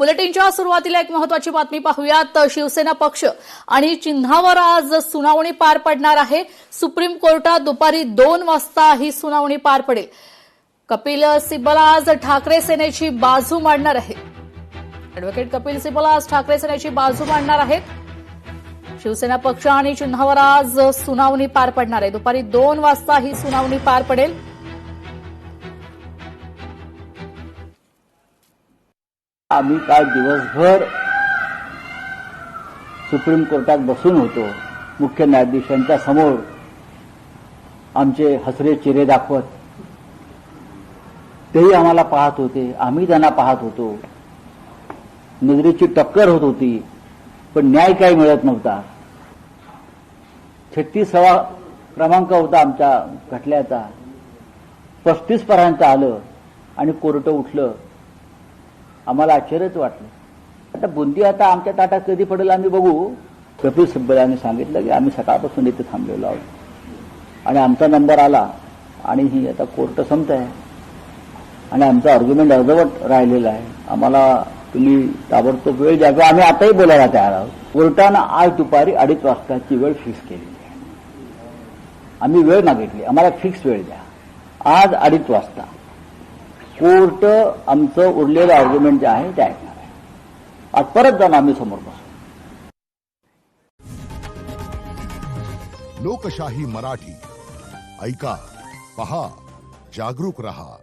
बुलेटिनच्या सुरुवातीला एक महत्त्वाची बातमी पाहूयात। शिवसेना पक्ष आणि चिन्हावर आज सुनावणी पार पडणार आहे। सुप्रीम कोर्टात दुपारी 2 वाजता ही सुनावणी पार पडेल। कपिल सिब्बल आज ठाकरे सेनेची बाजू मांडणार आहे। ॲडव्होकेट कपिल सिब्बल आज ठाकरे सेनेची बाजू मांडणार आहेत। शिवसेना पक्ष आणि चिन्हावर आज सुनावणी पार पडणार आहे। दुपारी 2 वाजता ही सुनावणी पार पडेल। आम्ही काल दिवसभर सुप्रीम कोर्टात बसून होतो। मुख्य न्यायाधीशांच्या समोर आमचे हसरे चेहरे दाखवत तेही आम्हाला पाहत होते, आम्ही त्यांना पाहत होतो। नजरेची टक्कर होत होती, पण न्याय काही मिळत नव्हता। 36वा क्रमांक होता आमच्या खटल्याचा, 35 पर्यंत आलं आणि कोर्ट उठलं। आम्हाला आश्चर्यच वाटलं। आता बुंदी आता आमच्या ताटात कधी पडेल आम्ही बघू। कपिल सिब्बल यांनी सांगितलं की आम्ही सकाळपासून इथे थांबलेलो आहोत आणि आमचा नंबर आला आणि ही आता कोर्ट संपत आहे आणि आमचा आर्ग्युमेंट अर्धवट राहिलेला आहे। आम्हाला तुम्ही ताबडतोब वेळ द्यावी, आम्ही आताही बोलायला तयार आहोत। कोर्टानं आज दुपारी 2:30 वाजताची वेळ फिक्स केलेली आहे। आम्ही वेळ मागितली, आम्हाला फिक्स वेळ द्या। आज 2:30 वाजता कोर्ट आमचं उरलेलं आर्ग्युमेंट जे आहे ते ऐकणार आहे। आज परत जाऊन आम्ही समोर बसू। लोकशाही मराठी ऐका, पहा, जागरूक रहा।